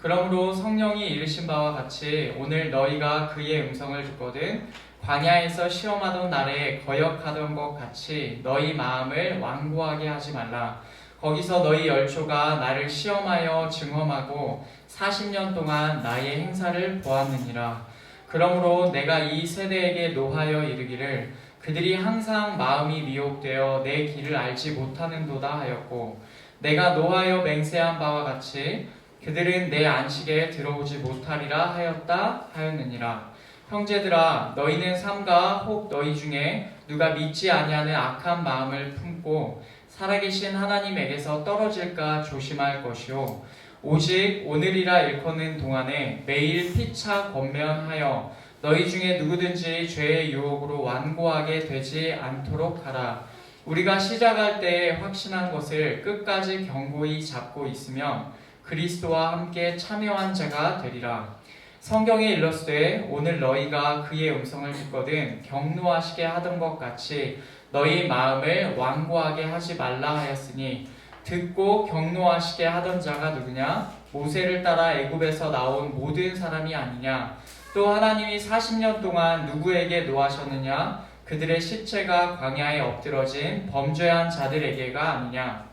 그러므로 성령이 이르신 바와 같이 오늘 너희가 그의 음성을 듣거든 광야에서 시험하던 날에 거역하던 것 같이 너희 마음을 완고하게 하지 말라. 거기서 너희 열조가 나를 시험하여 증험하고 40년 동안 나의 행사를 보았느니라. 그러므로 내가 이 세대에게 노하여 이르기를 그들이 항상 마음이 미혹되어 내 길을 알지 못하는도다 하였고, 내가 노하여 맹세한 바와 같이 그들은 내 안식에 들어오지 못하리라 하였다 하였느니라. 형제들아, 너희는 삼가 혹 너희 중에 누가 믿지 아니하는 악한 마음을 품고 살아계신 하나님에게서 떨어질까 조심할 것이요, 오직 오늘이라 일컫는 동안에 매일 피차 권면하여 너희 중에 누구든지 죄의 유혹으로 완고하게 되지 않도록 하라. 우리가 시작할 때에 확신한 것을 끝까지 견고히 잡고 있으면 그리스도와 함께 참여한 자가 되리라. 성경에 일렀으되 오늘 너희가 그의 음성을 듣거든 경노하시게 하던 것 같이 너희 마음을 완고하게 하지 말라 하였으니, 듣고 경노하시게 하던 자가 누구냐? 모세를 따라 애굽에서 나온 모든 사람이 아니냐? 또 하나님이 40년 동안 누구에게 노하셨느냐? 그들의 시체가 광야에 엎드러진 범죄한 자들에게가 아니냐?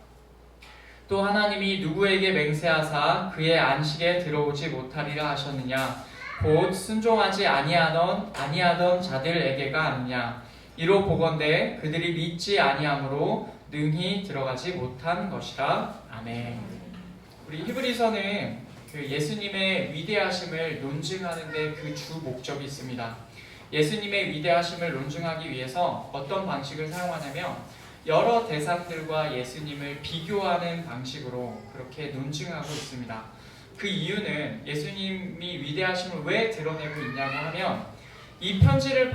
또 하나님이 누구에게 맹세하사 그의 안식에 들어오지 못하리라 하셨느냐? 곧 순종하지 아니하던 자들에게가 아니냐? 이로 보건대 그들이 믿지 아니함으로 능히 들어가지 못한 것이라. 아멘. 우리 히브리서는 그 예수님의 위대하심을 논증하는 데 그 주 목적이 있습니다. 예수님의 위대하심을 논증하기 위해서 어떤 방식을 사용하냐면 여러 대상들과 예수님을 비교하는 방식으로 그렇게 논증하고 있습니다. 그 이유는 예수님이 위대하심을 왜 드러내고 있냐고 하면, 이 편지를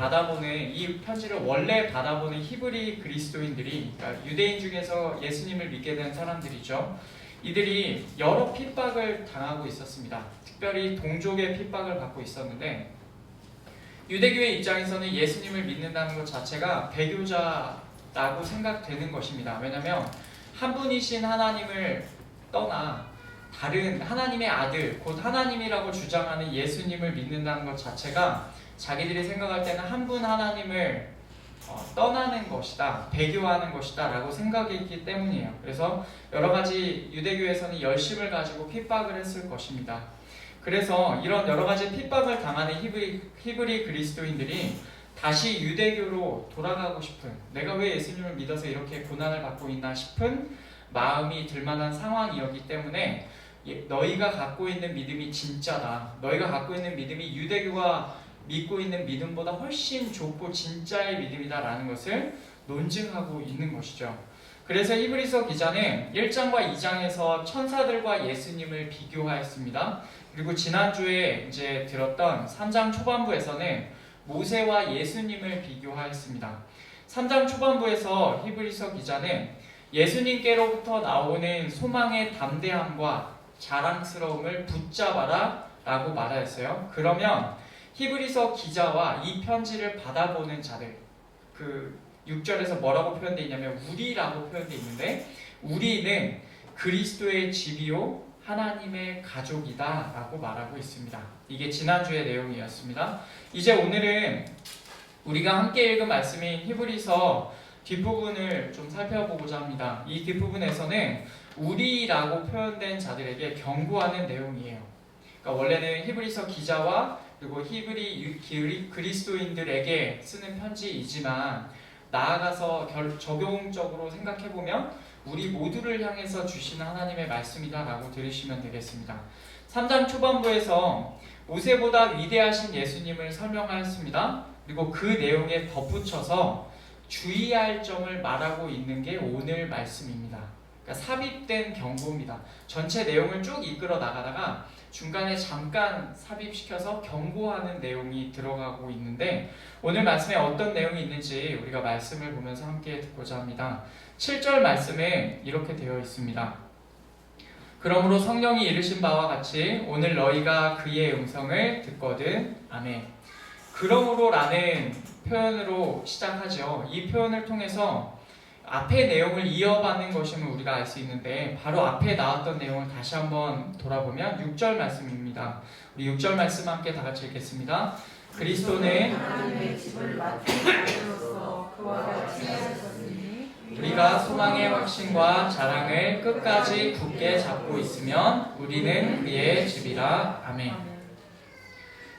원래 받아보는 히브리 그리스도인들이, 그러니까 유대인 중에서 예수님을 믿게 된 사람들이죠. 이들이 여러 핍박을 당하고 있었습니다. 특별히 동족의 핍박을 받고 있었는데, 유대교의 입장에서는 예수님을 믿는다는 것 자체가 배교자라고 생각되는 것입니다. 왜냐하면 한 분이신 하나님을 떠나 다른 하나님의 아들, 곧 하나님이라고 주장하는 예수님을 믿는다는 것 자체가 자기들이 생각할 때는 한 분 하나님을 떠나는 것이다, 배교하는 것이다 라고 생각했기 때문이에요. 그래서 여러가지 유대교에서는 열심을 가지고 핍박을 했을 것입니다. 그래서 이런 여러가지 핍박을 당하는 히브리 그리스도인들이 다시 유대교로 돌아가고 싶은, 내가 왜 예수님을 믿어서 이렇게 고난을 받고 있나 싶은 마음이 들만한 상황이었기 때문에, 너희가 갖고 있는 믿음이 진짜다, 너희가 갖고 있는 믿음이 유대교가 믿고 있는 믿음보다 훨씬 좋고 진짜의 믿음이다 라는 것을 논증하고 있는 것이죠. 그래서 히브리서 기자는 1장과 2장에서 천사들과 예수님을 비교하였습니다. 그리고 지난주에 이제 들었던 3장 초반부에서는 모세와 예수님을 비교하였습니다. 3장 초반부에서 히브리서 기자는 예수님께로부터 나오는 소망의 담대함과 자랑스러움을 붙잡아라 라고 말하였어요. 그러면 히브리서 기자와 이 편지를 받아보는 자들, 그 6절에서 뭐라고 표현되어 있냐면 우리라고 표현되어 있는데, 우리는 그리스도의 집이요 하나님의 가족이다 라고 말하고 있습니다. 이게 지난주의 내용이었습니다. 이제 오늘은 우리가 함께 읽은 말씀인 히브리서 뒷부분을 좀 살펴보고자 합니다. 이 뒷부분에서는 우리라고 표현된 자들에게 경고하는 내용이에요. 그러니까 원래는 히브리서 기자와 그리고 히브리 그리스도인들에게 쓰는 편지이지만, 나아가서 적용적으로 생각해보면 우리 모두를 향해서 주시는 하나님의 말씀이다 라고 들으시면 되겠습니다. 3장 초반부에서 모세보다 위대하신 예수님을 설명하였습니다. 그리고 그 내용에 덧붙여서 주의할 점을 말하고 있는 게 오늘 말씀입니다. 그러니까 삽입된 경고입니다. 전체 내용을 쭉 이끌어 나가다가 중간에 잠깐 삽입시켜서 경고하는 내용이 들어가고 있는데, 오늘 말씀에 어떤 내용이 있는지 우리가 말씀을 보면서 함께 듣고자 합니다. 7절 말씀에 이렇게 되어 있습니다. 그러므로 성령이 이르신 바와 같이 오늘 너희가 그의 음성을 듣거든. 아멘. 그러므로 라는 표현으로 시작하죠. 이 표현을 통해서 앞의 내용을 이어받는 것임을 우리가 알 수 있는데 바로 앞에 나왔던 내용을 다시 한번 돌아보면 6절 말씀입니다. 우리 6절 말씀 함께 다 같이 읽겠습니다. 그리스도는 하나님의 집을 맡은 자로서 그와 같이 하셨으니 우리가 소망의 확신과 자랑을 끝까지 굳게 잡고 있으면 우리는 그의 집이라. 아멘.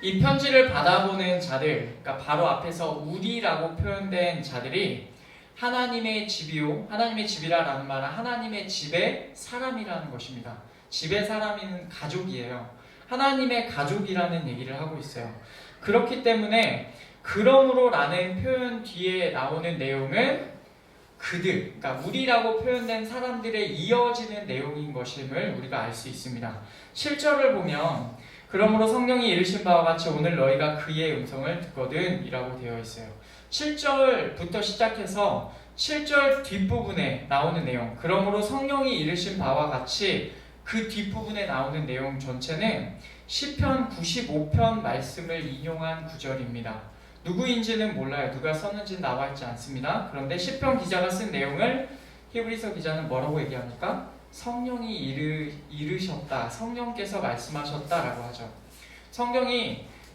이 편지를 받아보는 자들, 그러니까 바로 앞에서 우리라고 표현된 자들이 하나님의 집이요, 하나님의 집이라는 말은 하나님의 집의 사람이라는 것입니다. 집의 사람은 가족이에요. 하나님의 가족이라는 얘기를 하고 있어요. 그렇기 때문에 그러므로라는 표현 뒤에 나오는 내용은 그들, 그러니까 우리라고 표현된 사람들의 이어지는 내용인 것임을 우리가 알 수 있습니다. 7절을 보면 그러므로 성령이 이르신 바와 같이 오늘 너희가 그의 음성을 듣거든 이라고 되어 있어요. 7절부터 시작해서 7절 뒷부분에 나오는 내용, 그러므로 성령이 이르신 바와 같이 그 뒷부분에 나오는 내용 전체는 시편 95편 말씀을 인용한 구절입니다. 누구인지는 몰라요. 누가 썼는지는 나와 있지 않습니다. 그런데 시편 기자가 쓴 내용을 히브리서 기자는 뭐라고 얘기합니까? 성령이 이르셨다, 성령께서 말씀하셨다라고 하죠.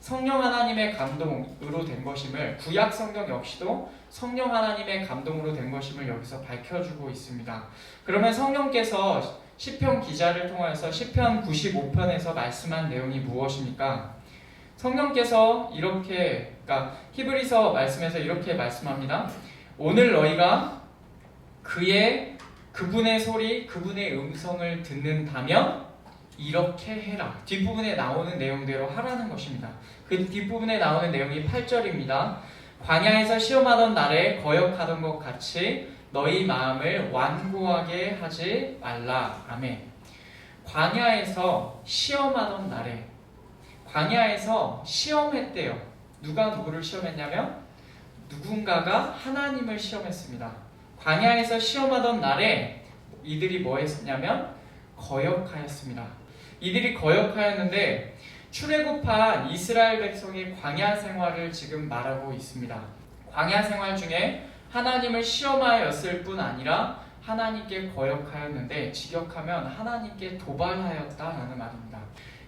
성령 하나님의 감동으로 된 것임을, 구약 성경 역시도 성령 하나님의 감동으로 된 것임을 여기서 밝혀주고 있습니다. 그러면 성령께서 시편 기자를 통해서 시편 95편에서 말씀한 내용이 무엇입니까? 성령께서 이렇게, 그러니까 히브리서 말씀에서 이렇게 말씀합니다. 오늘 너희가 그분의 소리, 그분의 음성을 듣는다면 이렇게 해라. 뒷부분에 나오는 내용대로 하라는 것입니다. 그 뒷부분에 나오는 내용이 8절입니다. 광야에서 시험하던 날에 거역하던 것 같이 너희 마음을 완고하게 하지 말라. 아멘. 광야에서 시험하던 날에, 광야에서 시험했대요. 누가 누구를 시험했냐면 누군가가 하나님을 시험했습니다. 광야에서 시험하던 날에 이들이 뭐 했냐면 거역하였습니다. 이들이 거역하였는데 출애굽한 이스라엘 백성의 광야 생활을 지금 말하고 있습니다. 광야 생활 중에 하나님을 시험하였을 뿐 아니라 하나님께 거역하였는데 직역하면 하나님께 도발하였다라는 말입니다.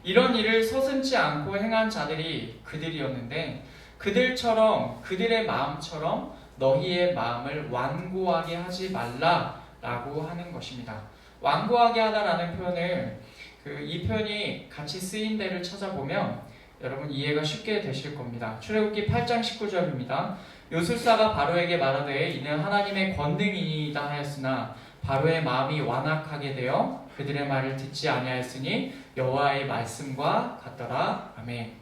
이런 일을 서슴지 않고 행한 자들이 그들이었는데 그들처럼, 그들의 마음처럼 너희의 마음을 완고하게 하지 말라라고 하는 것입니다. 완고하게 하다라는 표현을 이 표현이 같이 쓰인 데를 찾아보면 여러분 이해가 쉽게 되실 겁니다. 출애굽기 8장 19절입니다. 요술사가 바로에게 말하되 이는 하나님의 권능이다 하였으나 바로의 마음이 완악하게 되어 그들의 말을 듣지 아니하였으니 여호와의 말씀과 같더라. 아멘.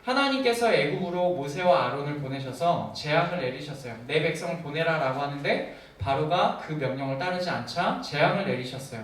하나님께서 애굽으로 모세와 아론을 보내셔서 재앙을 내리셨어요. 내 백성을 보내라라고 하는데 바로가 그 명령을 따르지 않자 재앙을 내리셨어요.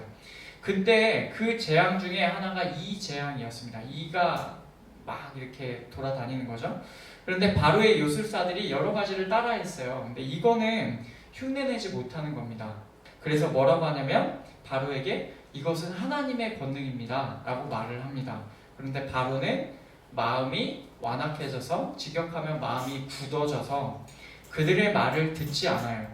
그때 그 재앙 중에 하나가 이 재앙이었습니다. 이가 막 이렇게 돌아다니는 거죠. 그런데 바로의 요술사들이 여러 가지를 따라했어요. 근데 이거는 흉내내지 못하는 겁니다. 그래서 뭐라고 하냐면 바로에게 이것은 하나님의 권능입니다 라고 말을 합니다. 그런데 바로는 마음이 완악해져서, 직역하면 마음이 굳어져서 그들의 말을 듣지 않아요.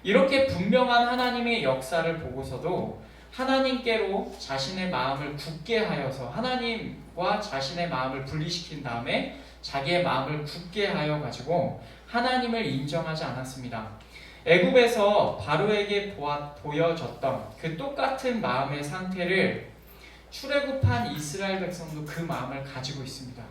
이렇게 분명한 하나님의 역사를 보고서도 하나님께로 자신의 마음을 굳게 하여서 하나님과 자신의 마음을 분리시킨 다음에 자기의 마음을 굳게 하여 가지고 하나님을 인정하지 않았습니다. 애굽에서 바로에게 보여졌던 그 똑같은 마음의 상태를 출애굽한 이스라엘 백성도 그 마음을 가지고 있습니다.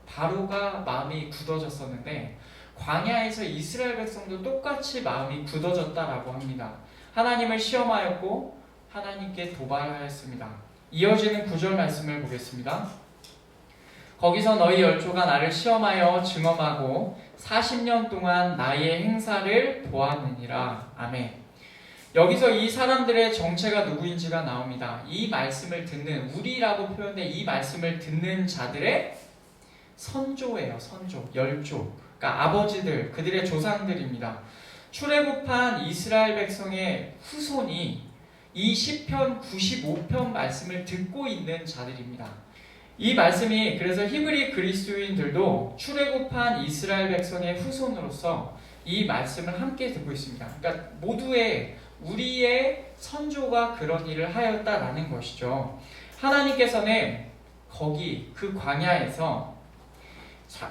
바로가 마음이 굳어졌었는데 광야에서 이스라엘 백성도 똑같이 마음이 굳어졌다라고 합니다. 하나님을 시험하였고 하나님께 도발하였습니다. 이어지는 9절 말씀을 보겠습니다. 거기서 너희 열조가 나를 시험하여 증언하고 40년 동안 나의 행사를 보았느니라. 아멘. 여기서 이 사람들의 정체가 누구인지가 나옵니다. 이 말씀을 듣는, 우리라고 표현된 이 말씀을 듣는 자들의 선조예요. 선조, 열조. 그러니까 아버지들, 그들의 조상들입니다. 출애굽한 이스라엘 백성의 후손이 이 시편 95편 말씀을 듣고 있는 자들입니다. 이 말씀이 그래서 히브리 그리스도인들도 출애굽한 이스라엘 백성의 후손으로서 이 말씀을 함께 듣고 있습니다. 그러니까 모두의 우리의 선조가 그런 일을 하였다라는 것이죠. 하나님께서는 거기 그 광야에서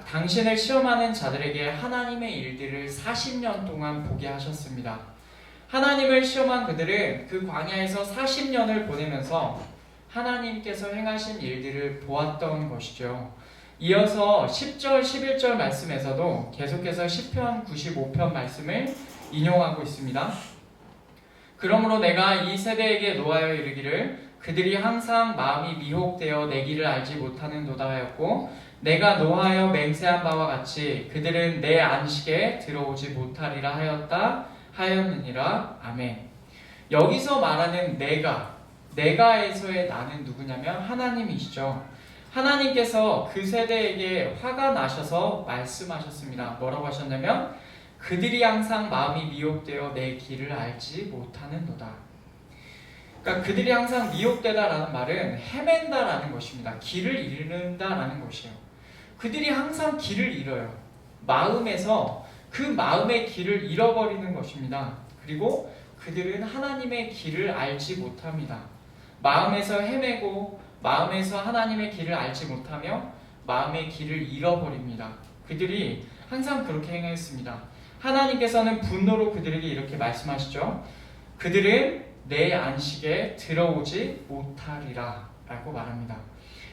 당신을 시험하는 자들에게 하나님의 일들을 40년 동안 보게 하셨습니다. 하나님을 시험한 그들은 그 광야에서 40년을 보내면서 하나님께서 행하신 일들을 보았던 것이죠. 이어서 10절, 11절 말씀에서도 계속해서 시편 95편 말씀을 인용하고 있습니다. 그러므로 내가 이 세대에게 노하여 이르기를 그들이 항상 마음이 미혹되어 내 길을 알지 못하는도다 하였고 내가 노하여 맹세한 바와 같이 그들은 내 안식에 들어오지 못하리라 하였느니라. 아멘. 여기서 말하는 내가에서의 나는 누구냐면 하나님이시죠. 하나님께서 그 세대에게 화가 나셔서 말씀하셨습니다. 뭐라고 하셨냐면 그들이 항상 마음이 미혹되어 내 길을 알지 못하는도다. 그러니까 그들이 항상 미혹되다라는 말은 헤맨다라는 것입니다. 길을 잃는다라는 것이에요. 그들이 항상 길을 잃어요. 마음에서 그 마음의 길을 잃어버리는 것입니다. 그리고 그들은 하나님의 길을 알지 못합니다. 마음에서 헤매고 마음에서 하나님의 길을 알지 못하며 마음의 길을 잃어버립니다. 그들이 항상 그렇게 행했습니다. 하나님께서는 분노로 그들에게 이렇게 말씀하시죠. 그들은 내 안식에 들어오지 못하리라 라고 말합니다.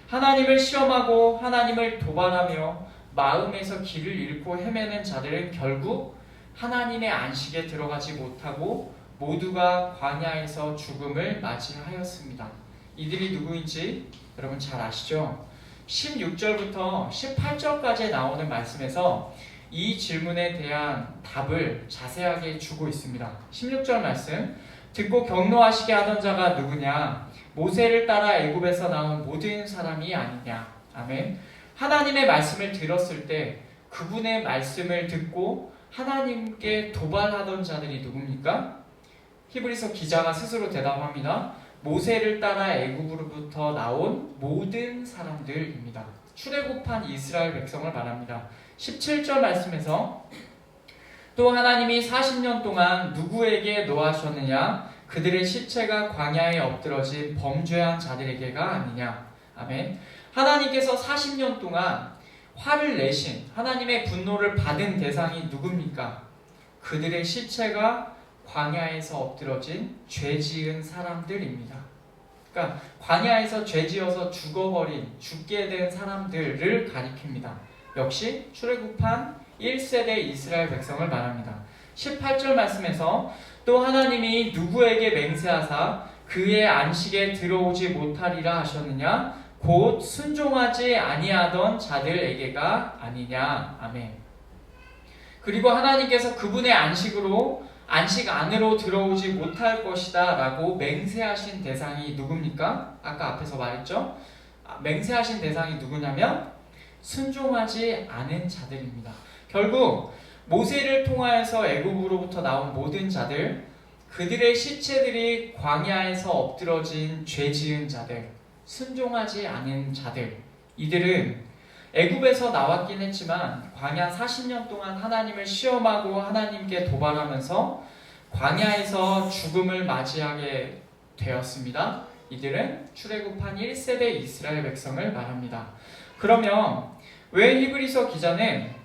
하나님을 시험하고 하나님을 도발하며 마음에서 길을 잃고 헤매는 자들은 결국 하나님의 안식에 들어가지 못하고 모두가 광야에서 죽음을 맞이하였습니다. 이들이 누구인지 여러분 잘 아시죠? 16절부터 18절까지 나오는 말씀에서 이 질문에 대한 답을 자세하게 주고 있습니다. 16절 말씀, 듣고 경노하시게 하던 자가 누구냐? 모세를 따라 애굽에서 나온 모든 사람이 아니냐? 아멘. 하나님의 말씀을 들었을 때 그분의 말씀을 듣고 하나님께 도발하던 자들이 누굽니까? 히브리서 기자가 스스로 대답합니다. 모세를 따라 애굽으로부터 나온 모든 사람들입니다. 출애굽한 이스라엘 백성을 말합니다. 17절 말씀에서 또 하나님이 40년 동안 누구에게 노하셨느냐? 그들의 시체가 광야에 엎드러진 범죄한 자들에게가 아니냐? 아멘. 하나님께서 40년 동안 화를 내신 하나님의 분노를 받은 대상이 누굽니까? 그들의 시체가 광야에서 엎드러진 죄 지은 사람들입니다. 그러니까 광야에서 죄 지어서 죽게 된 사람들을 가리킵니다. 역시 출애굽한 1세대 이스라엘 백성을 말합니다. 18절 말씀에서 또 하나님이 누구에게 맹세하사 그의 안식에 들어오지 못하리라 하셨느냐? 곧 순종하지 아니하던 자들에게가 아니냐. 아멘. 그리고 하나님께서 그분의 안식 안으로 들어오지 못할 것이다 라고 맹세하신 대상이 누굽니까? 아까 앞에서 말했죠? 맹세하신 대상이 누구냐면 순종하지 않은 자들입니다. 결국 모세를 통하여서 애굽으로부터 나온 모든 자들, 그들의 시체들이 광야에서 엎드러진 죄 지은 자들, 순종하지 않은 자들, 이들은 애굽에서 나왔긴 했지만 광야 40년 동안 하나님을 시험하고 하나님께 도발하면서 광야에서 죽음을 맞이하게 되었습니다. 이들은 출애굽한 1세대 이스라엘 백성을 말합니다. 그러면 왜 히브리서 기자는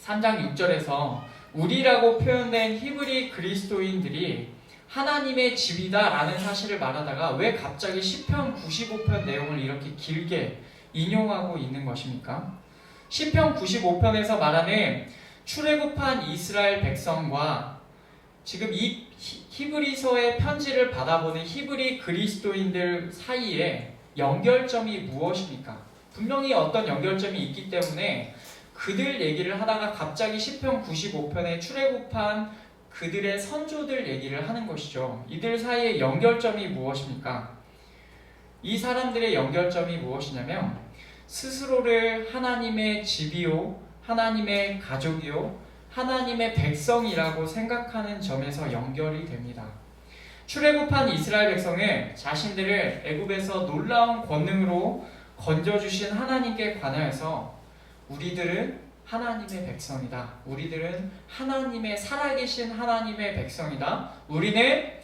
3장 6절에서 우리라고 표현된 히브리 그리스도인들이 하나님의 집이다 라는 사실을 말하다가 왜 갑자기 시편 95편 내용을 이렇게 길게 인용하고 있는 것입니까? 시편 95편에서 말하는 출애굽한 이스라엘 백성과 지금 이 히브리서의 편지를 받아보는 히브리 그리스도인들 사이에 연결점이 무엇입니까? 분명히 어떤 연결점이 있기 때문에 그들 얘기를 하다가 갑자기 시편 95편에 출애굽한 그들의 선조들 얘기를 하는 것이죠. 이들 사이의 연결점이 무엇입니까? 이 사람들의 연결점이 무엇이냐면 스스로를 하나님의 집이요, 하나님의 가족이요, 하나님의 백성이라고 생각하는 점에서 연결이 됩니다. 출애굽한 이스라엘 백성은 자신들을 애굽에서 놀라운 권능으로 건져주신 하나님께 관하여서 우리들은 하나님의 백성이다. 우리들은 하나님의 살아계신 하나님의 백성이다. 우리는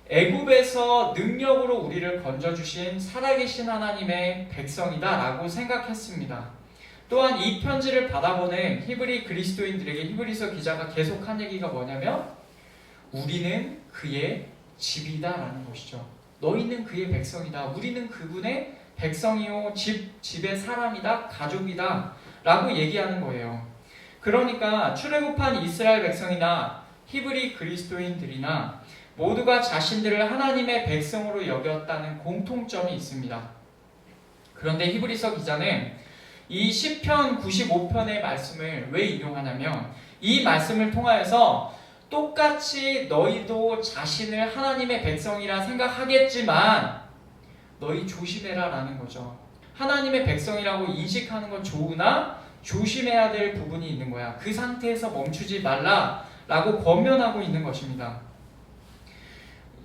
애굽에서 능력으로 우리를 건져주신 살아계신 하나님의 백성이다 라고 생각했습니다. 또한 이 편지를 받아보는 히브리 그리스도인들에게 히브리서 기자가 계속 한 얘기가 뭐냐면 우리는 그의 집이다 라는 것이죠. 너희는 그의 백성이다. 우리는 그분의 백성이요 집의 사람이다. 가족이다 라고 얘기하는 거예요. 그러니까 출애굽한 이스라엘 백성이나 히브리 그리스도인들이나 모두가 자신들을 하나님의 백성으로 여겼다는 공통점이 있습니다. 그런데 히브리서 기자는 이 시편 95편의 말씀을 왜 인용하냐면 이 말씀을 통하여서 똑같이 너희도 자신을 하나님의 백성이라 생각하겠지만 너희 조심해라 라는 거죠. 하나님의 백성이라고 인식하는 건 좋으나 조심해야 될 부분이 있는 거야. 그 상태에서 멈추지 말라 라고 권면하고 있는 것입니다.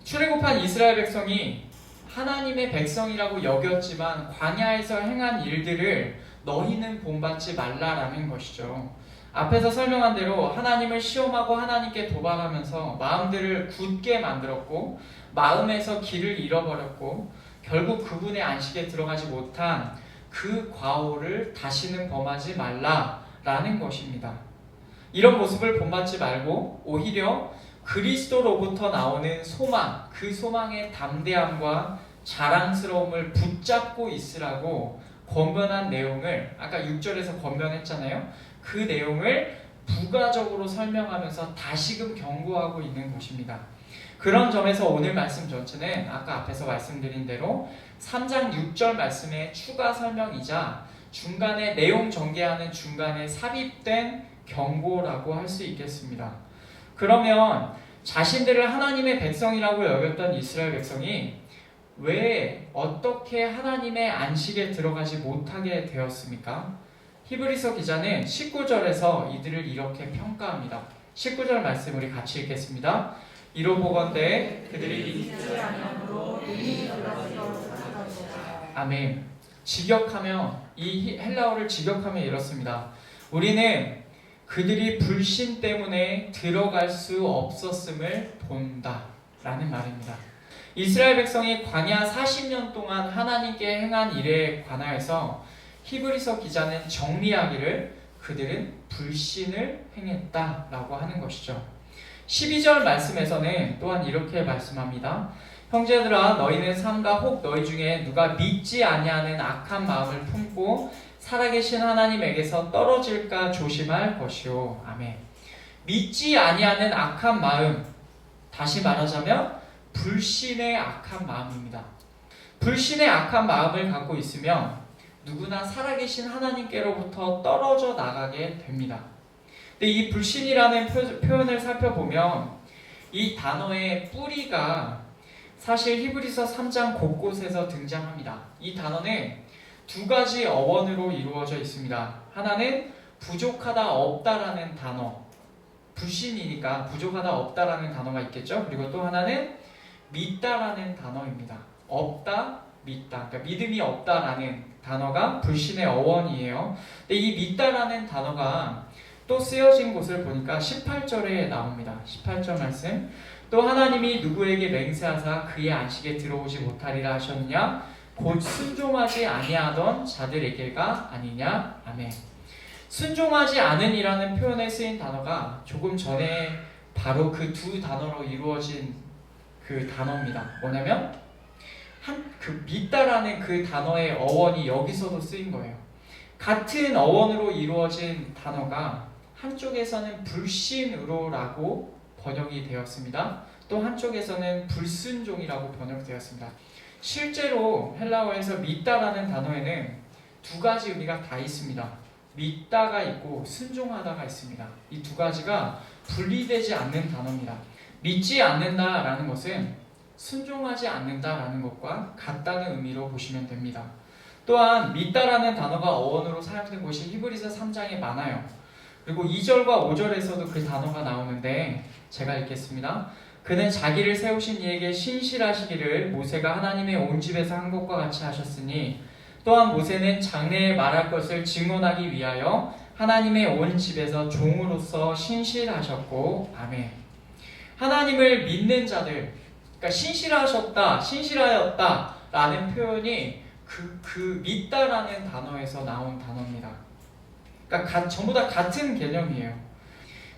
출애굽한 이스라엘 백성이 하나님의 백성이라고 여겼지만 광야에서 행한 일들을 너희는 본받지 말라라는 것이죠. 앞에서 설명한 대로 하나님을 시험하고 하나님께 도발하면서 마음들을 굳게 만들었고 마음에서 길을 잃어버렸고 결국 그분의 안식에 들어가지 못한 그 과오를 다시는 범하지 말라라는 것입니다. 이런 모습을 본받지 말고 오히려 그리스도로부터 나오는 소망, 그 소망의 담대함과 자랑스러움을 붙잡고 있으라고 권면한 내용을 아까 6절에서 권면했잖아요. 그 내용을 부가적으로 설명하면서 다시금 경고하고 있는 것입니다. 그런 점에서 오늘 말씀 전체는 아까 앞에서 말씀드린 대로 3장 6절 말씀의 추가 설명이자 중간에 내용 전개하는 중간에 삽입된 경고라고 할 수 있겠습니다. 그러면 자신들을 하나님의 백성이라고 여겼던 이스라엘 백성이 왜 어떻게 하나님의 안식에 들어가지 못하게 되었습니까? 히브리서 기자는 19절에서 이들을 이렇게 평가합니다. 19절 말씀 우리 같이 읽겠습니다. 이로 보건대 그들이 아멘. 직역하며 이 헬라어를 직역하며 이렇습니다. 우리는 그들이 불신 때문에 들어갈 수 없었음을 본다 라는 말입니다. 이스라엘 백성이 광야 40년 동안 하나님께 행한 일에 관하여서 히브리서 기자는 정리하기를 그들은 불신을 행했다라고 하는 것이죠. 12절 말씀에서는 또한 이렇게 말씀합니다. 형제들아 너희는 삼가 혹 너희 중에 누가 믿지 아니하는 악한 마음을 품고 살아계신 하나님에게서 떨어질까 조심할 것이요. 아멘. 믿지 아니하는 악한 마음, 다시 말하자면 불신의 악한 마음입니다. 불신의 악한 마음을 갖고 있으면 누구나 살아계신 하나님께로부터 떨어져 나가게 됩니다. 근데 이 불신이라는 표현을 살펴보면 이 단어의 뿌리가 사실 히브리서 3장 곳곳에서 등장합니다. 이 단어는 두 가지 어원으로 이루어져 있습니다. 하나는 부족하다 없다라는 단어, 불신이니까 부족하다 없다라는 단어가 있겠죠. 그리고 또 하나는 믿다라는 단어입니다. 없다, 믿다. 그러니까 믿음이 없다라는 단어가 불신의 어원이에요. 근데 이 믿다라는 단어가 또 쓰여진 곳을 보니까 18절에 나옵니다. 18절 말씀. 또 하나님이 누구에게 맹세하사 그의 안식에 들어오지 못하리라 하셨느냐? 곧 순종하지 아니하던 자들에게가 아니냐? 아멘. 순종하지 않은이라는 표현에 쓰인 단어가 조금 전에 바로 그 두 단어로 이루어진 그 단어입니다. 뭐냐면 믿다라는 그 단어의 어원이 여기서도 쓰인 거예요. 같은 어원으로 이루어진 단어가 한쪽에서는 불신으로라고 번역이 되었습니다. 또 한쪽에서는 불순종이라고 번역되었습니다. 실제로 헬라어에서 믿다라는 단어에는 두 가지 의미가 다 있습니다. 믿다가 있고 순종하다가 있습니다. 이 두 가지가 분리되지 않는 단어입니다. 믿지 않는다라는 것은 순종하지 않는다라는 것과 같다는 의미로 보시면 됩니다. 또한 믿다라는 단어가 어원으로 사용된 곳이 히브리서 3장에 많아요. 그리고 2절과 5절에서도 그 단어가 나오는데 제가 읽겠습니다. 그는 자기를 세우신 이에게 신실하시기를 모세가 하나님의 온 집에서 한 것과 같이 하셨으니 또한 모세는 장래에 말할 것을 증언하기 위하여 하나님의 온 집에서 종으로서 신실하셨고 아멘. 하나님을 믿는 자들, 그러니까 신실하였다 라는 표현이 그 믿다라는 단어에서 나온 단어입니다. 그러니까 전부 다 같은 개념이에요.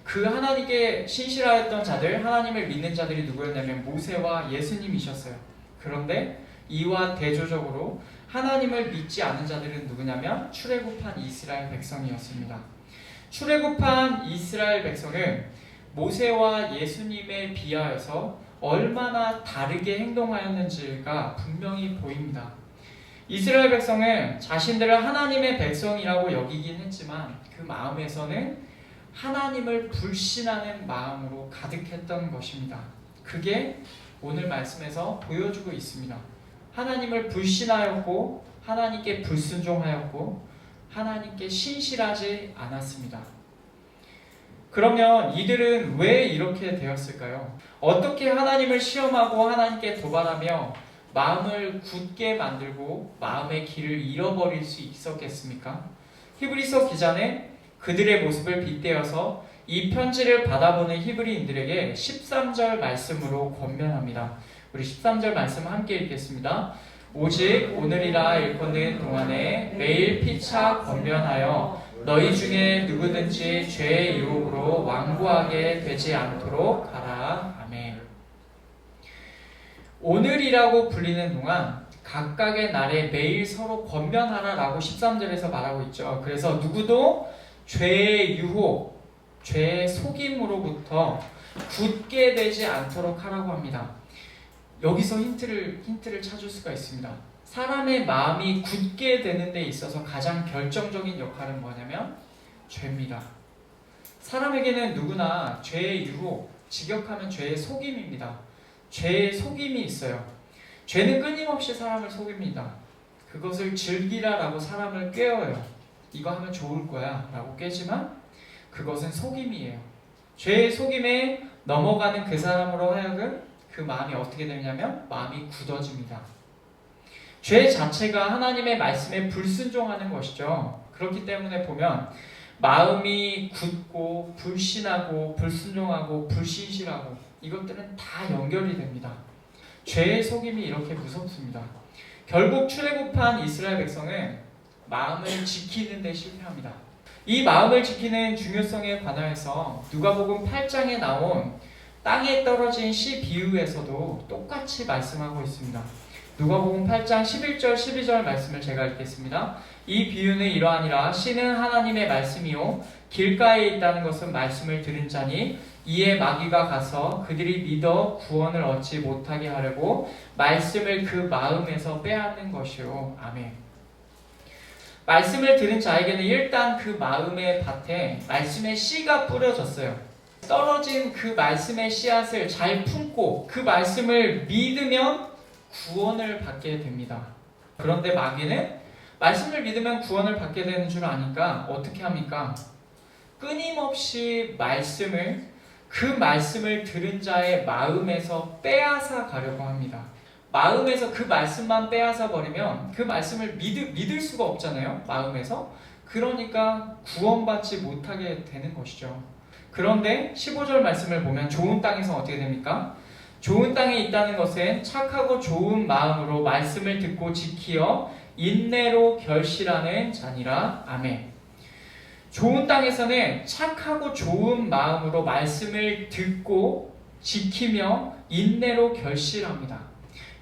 그 하나님께 신실하였던 자들, 하나님을 믿는 자들이 누구였냐면 모세와 예수님이셨어요. 그런데 이와 대조적으로 하나님을 믿지 않은 자들은 누구냐면 출애굽한 이스라엘 백성이었습니다. 출애굽한 이스라엘 백성은 모세와 예수님에 비하여서 얼마나 다르게 행동하였는지가 분명히 보입니다. 이스라엘 백성은 자신들을 하나님의 백성이라고 여기긴 했지만 그 마음에서는 하나님을 불신하는 마음으로 가득했던 것입니다. 그게 오늘 말씀에서 보여주고 있습니다. 하나님을 불신하였고 하나님께 불순종하였고 하나님께 신실하지 않았습니다. 그러면 이들은 왜 이렇게 되었을까요? 어떻게 하나님을 시험하고 하나님께 도발하며 마음을 굳게 만들고 마음의 길을 잃어버릴 수 있었겠습니까? 히브리서 기자는 그들의 모습을 빗대어서 이 편지를 받아보는 히브리인들에게 13절 말씀으로 권면합니다. 우리 13절 말씀 함께 읽겠습니다. 오직 오늘이라 일컫는 동안에 매일 피차 권면하여 너희 중에 누구든지 죄의 유혹으로 완고하게 되지 않도록 하라. 아멘. 오늘이라고 불리는 동안 각각의 날에 매일 서로 권면하라라고 13절에서 말하고 있죠. 그래서 누구도 죄의 유혹, 죄의 속임으로부터 굳게 되지 않도록 하라고 합니다. 여기서 힌트를 찾을 수가 있습니다. 사람의 마음이 굳게 되는 데 있어서 가장 결정적인 역할은 뭐냐면 죄입니다. 사람에게는 누구나 죄의 유혹, 직역하면 죄의 속임입니다. 죄의 속임이 있어요. 죄는 끊임없이 사람을 속입니다. 그것을 즐기라라고 사람을 꾀어요. 이거 하면 좋을 거야 라고 꾀지만 그것은 속임이에요. 죄의 속임에 넘어가는 그 사람으로 하여금 그 마음이 어떻게 되냐면 마음이 굳어집니다. 죄 자체가 하나님의 말씀에 불순종하는 것이죠. 그렇기 때문에 보면 마음이 굳고 불신하고 불순종하고 불신실하고 이것들은 다 연결이 됩니다. 죄의 속임이 이렇게 무섭습니다. 결국 출애굽한 이스라엘 백성은 마음을 지키는 데 실패합니다. 이 마음을 지키는 중요성에 관하여서 누가복음 8장에 나온 땅에 떨어진 씨 비유에서도 똑같이 말씀하고 있습니다. 누가복음 8장 11절 12절 말씀을 제가 읽겠습니다. 이 비유는 이러하니라. 씨는 하나님의 말씀이요 길가에 있다는 것은 말씀을 들은 자니 이에 마귀가 가서 그들이 믿어 구원을 얻지 못하게 하려고 말씀을 그 마음에서 빼앗는 것이요. 아멘. 말씀을 들은 자에게는 일단 그 마음의 밭에 말씀의 씨가 뿌려졌어요. 떨어진 그 말씀의 씨앗을 잘 품고 그 말씀을 믿으면 구원을 받게 됩니다. 그런데 마귀는 말씀을 믿으면 구원을 받게 되는 줄 아니까 어떻게 합니까? 끊임없이 그 말씀을 들은 자의 마음에서 빼앗아 가려고 합니다. 마음에서 그 말씀만 빼앗아 버리면 그 말씀을 믿을 수가 없잖아요. 마음에서. 그러니까 구원받지 못하게 되는 것이죠. 그런데 15절 말씀을 보면 좋은 땅에서 어떻게 됩니까? 좋은 땅에 있다는 것은 착하고 좋은 마음으로 말씀을 듣고 지키어 인내로 결실하는 자니라. 아멘. 좋은 땅에서는 착하고 좋은 마음으로 말씀을 듣고 지키며 인내로 결실합니다.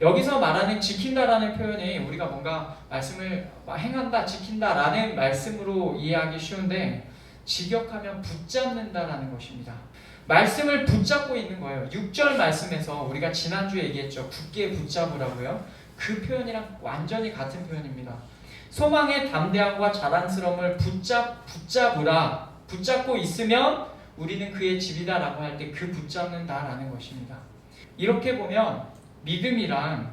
여기서 말하는 지킨다라는 표현이 우리가 뭔가 말씀을 행한다, 지킨다라는 말씀으로 이해하기 쉬운데 직역하면 붙잡는다라는 것입니다. 말씀을 붙잡고 있는 거예요. 6절 말씀에서 우리가 지난주에 얘기했죠. 굳게 붙잡으라고요. 그 표현이랑 완전히 같은 표현입니다. 소망의 담대함과 자랑스러움을 붙잡으라. 붙잡고 있으면 우리는 그의 집이다라고 할 때 그 붙잡는다라는 것입니다. 이렇게 보면 믿음이란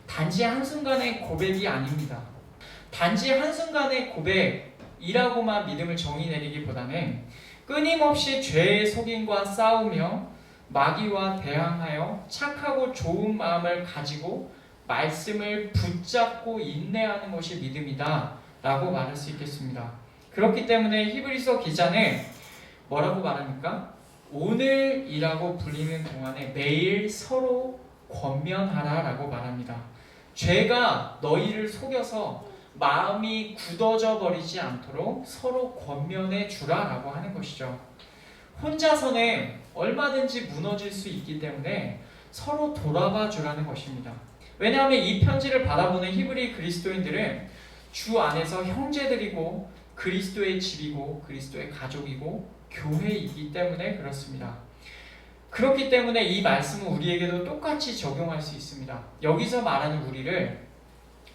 단지 한순간의 고백이 아닙니다. 단지 한순간의 고백이라고만 믿음을 정의 내리기보다는 끊임없이 죄의 속임과 싸우며 마귀와 대항하여 착하고 좋은 마음을 가지고 말씀을 붙잡고 인내하는 것이 믿음이다 라고 말할 수 있겠습니다. 그렇기 때문에 히브리서 기자는 뭐라고 말합니까? 오늘이라고 불리는 동안에 매일 서로 권면하라라고 말합니다. 죄가 너희를 속여서 마음이 굳어져 버리지 않도록 서로 권면해 주라라고 하는 것이죠. 혼자서는 얼마든지 무너질 수 있기 때문에 서로 돌아봐 주라는 것입니다. 왜냐하면 이 편지를 받아보는 히브리 그리스도인들은 주 안에서 형제들이고 그리스도의 집이고 그리스도의 가족이고 교회이기 때문에 그렇습니다. 그렇기 때문에 이 말씀은 우리에게도 똑같이 적용할 수 있습니다. 여기서 말하는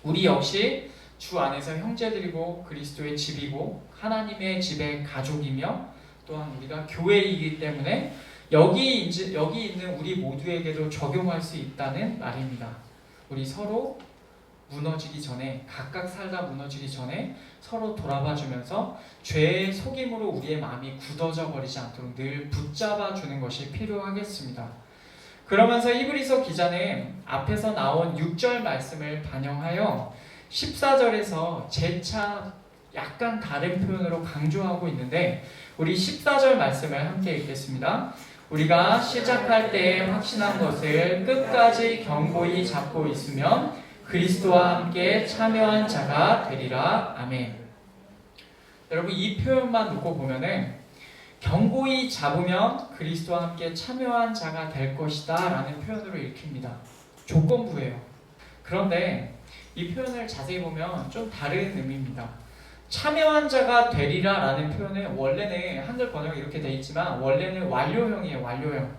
우리 역시 주 안에서 형제들이고 그리스도의 집이고 하나님의 집의 가족이며 또한 우리가 교회이기 때문에 여기 있는 우리 모두에게도 적용할 수 있다는 말입니다. 우리 서로 무너지기 전에, 각각 살다 무너지기 전에 서로 돌아봐 주면서 죄의 속임으로 우리의 마음이 굳어져 버리지 않도록 늘 붙잡아 주는 것이 필요하겠습니다. 그러면서 히브리서 기자는 앞에서 나온 6절 말씀을 반영하여 14절에서 재차 약간 다른 표현으로 강조하고 있는데 우리 14절 말씀을 함께 읽겠습니다. 우리가 시작할 때에 확신한 것을 끝까지 견고히 잡고 있으면 그리스도와 함께 참여한 자가 되리라. 아멘. 여러분 이 표현만 놓고 보면은 견고히 잡으면 그리스도와 함께 참여한 자가 될 것이다 라는 표현으로 읽힙니다. 조건부예요. 그런데 이 표현을 자세히 보면 좀 다른 의미입니다. 참여한 자가 되리라 라는 표현은 원래는 한글 번역이 이렇게 되어 있지만 원래는 완료형이에요. 완료형.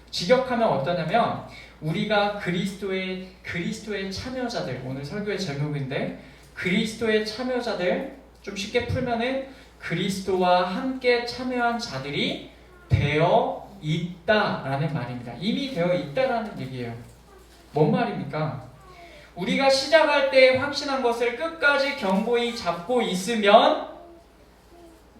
직역하면 어떠냐면 우리가 그리스도의 참여자들, 오늘 설교의 제목인데 그리스도의 참여자들, 좀 쉽게 풀면은 그리스도와 함께 참여한 자들이 되어 있다라는 말입니다. 이미 되어 있다라는 얘기예요. 뭔 말입니까? 우리가 시작할 때 확신한 것을 끝까지 견고히 잡고 있으면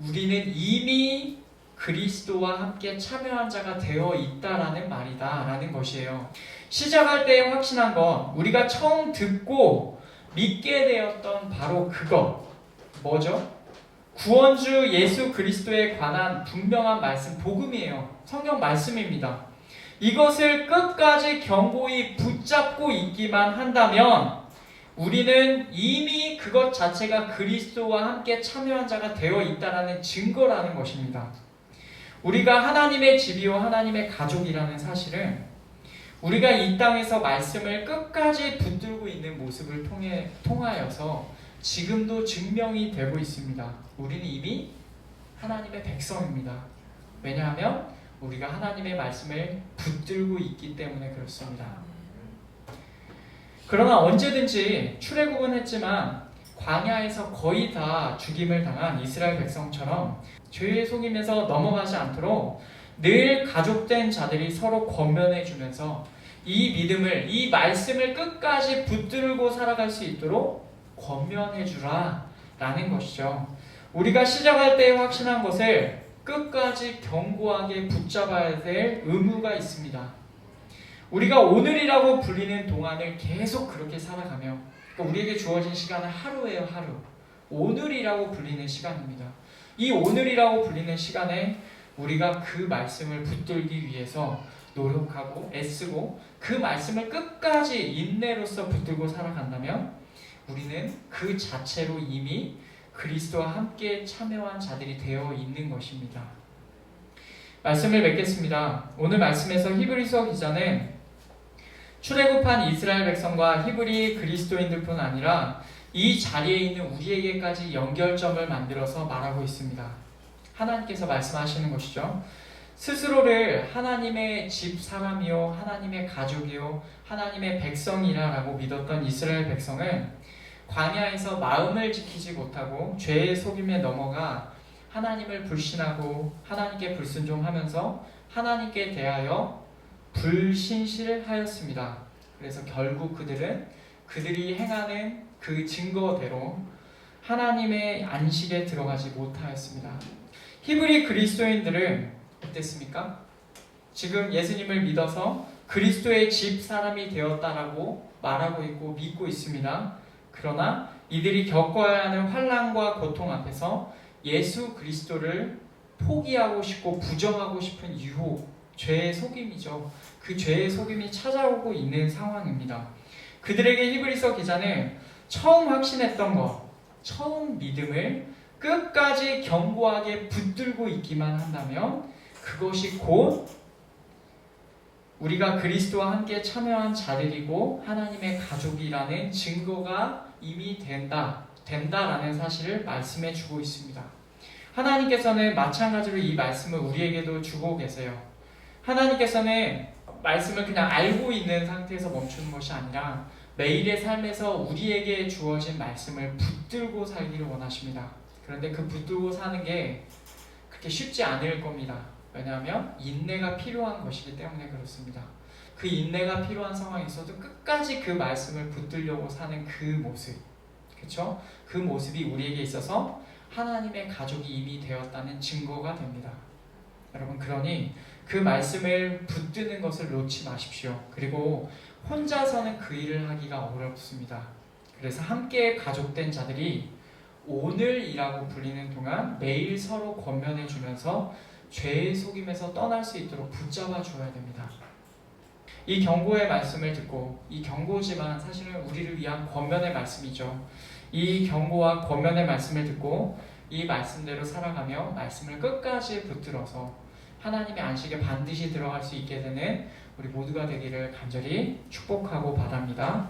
우리는 이미 그리스도와 함께 참여한 자가 되어 있다라는 말이다 라는 것이에요. 시작할 때 확신한 건 우리가 처음 듣고 믿게 되었던 바로 그것 뭐죠? 구원주 예수 그리스도에 관한 분명한 말씀 복음이에요. 성경 말씀입니다. 이것을 끝까지 견고히 붙잡고 있기만 한다면 우리는 이미 그것 자체가 그리스도와 함께 참여한 자가 되어 있다라는 증거라는 것입니다. 우리가 하나님의 집이요 하나님의 가족이라는 사실은 우리가 이 땅에서 말씀을 끝까지 붙들고 있는 모습을 통하여서 지금도 증명이 되고 있습니다. 우리는 이미 하나님의 백성입니다. 왜냐하면 우리가 하나님의 말씀을 붙들고 있기 때문에 그렇습니다. 그러나 언제든지 출애굽은 했지만 광야에서 거의 다 죽임을 당한 이스라엘 백성처럼 죄에 속임에서 넘어가지 않도록 늘 가족된 자들이 서로 권면해 주면서 이 믿음을, 이 말씀을 끝까지 붙들고 살아갈 수 있도록 권면해 주라 라는 것이죠. 우리가 시작할 때 확신한 것을 끝까지 견고하게 붙잡아야 될 의무가 있습니다. 우리가 오늘이라고 불리는 동안을 계속 그렇게 살아가며 그러니까 우리에게 주어진 시간은 하루예요. 하루. 오늘이라고 불리는 시간입니다. 이 오늘이라고 불리는 시간에 우리가 그 말씀을 붙들기 위해서 노력하고 애쓰고 그 말씀을 끝까지 인내로서 붙들고 살아간다면 우리는 그 자체로 이미 그리스도와 함께 참여한 자들이 되어 있는 것입니다. 말씀을 맺겠습니다. 오늘 말씀에서 히브리서 기자는 출애굽한 이스라엘 백성과 히브리 그리스도인들뿐 아니라 이 자리에 있는 우리에게까지 연결점을 만들어서 말하고 있습니다. 하나님께서 말씀하시는 것이죠. 스스로를 하나님의 집 사람이요 하나님의 가족이요 하나님의 백성이라고 믿었던 이스라엘 백성은 광야에서 마음을 지키지 못하고 죄의 속임에 넘어가 하나님을 불신하고 하나님께 불순종하면서 하나님께 대하여 불신실하였습니다. 그래서 결국 그들이 행하는 그 증거대로 하나님의 안식에 들어가지 못하였습니다. 히브리 그리스도인들은 어땠습니까? 지금 예수님을 믿어서 그리스도의 집 사람이 되었다라고 말하고 있고 믿고 있습니다. 그러나 이들이 겪어야 하는 환난과 고통 앞에서 예수 그리스도를 포기하고 싶고 부정하고 싶은 유혹, 죄의 속임이죠. 그 죄의 속임이 찾아오고 있는 상황입니다. 그들에게 히브리서 기자는 처음 확신했던 것, 처음 믿음을 끝까지 견고하게 붙들고 있기만 한다면 그것이 곧 우리가 그리스도와 함께 참여한 자들이고 하나님의 가족이라는 증거가 이미 된다라는 사실을 말씀해 주고 있습니다. 하나님께서는 마찬가지로 이 말씀을 우리에게도 주고 계세요. 하나님께서는 말씀을 그냥 알고 있는 상태에서 멈추는 것이 아니라 매일의 삶에서 우리에게 주어진 말씀을 붙들고 살기를 원하십니다. 그런데 그 붙들고 사는 게 그렇게 쉽지 않을 겁니다. 왜냐하면 인내가 필요한 것이기 때문에 그렇습니다. 그 인내가 필요한 상황이 있어도 끝까지 그 말씀을 붙들려고 사는 그 모습, 그렇죠? 그 모습이 우리에게 있어서 하나님의 가족이 이미 되었다는 증거가 됩니다. 여러분, 그러니 그 말씀을 붙드는 것을 놓지 마십시오. 그리고 혼자서는 그 일을 하기가 어렵습니다. 그래서 함께 가족된 자들이 오늘이라고 불리는 동안 매일 서로 권면해 주면서 죄의 속임에서 떠날 수 있도록 붙잡아 줘야 됩니다. 이 경고의 말씀을 듣고, 이 경고지만 사실은 우리를 위한 권면의 말씀이죠. 이 경고와 권면의 말씀을 듣고 이 말씀대로 살아가며 말씀을 끝까지 붙들어서 하나님의 안식에 반드시 들어갈 수 있게 되는 우리 모두가 되기를 간절히 축복하고 바랍니다.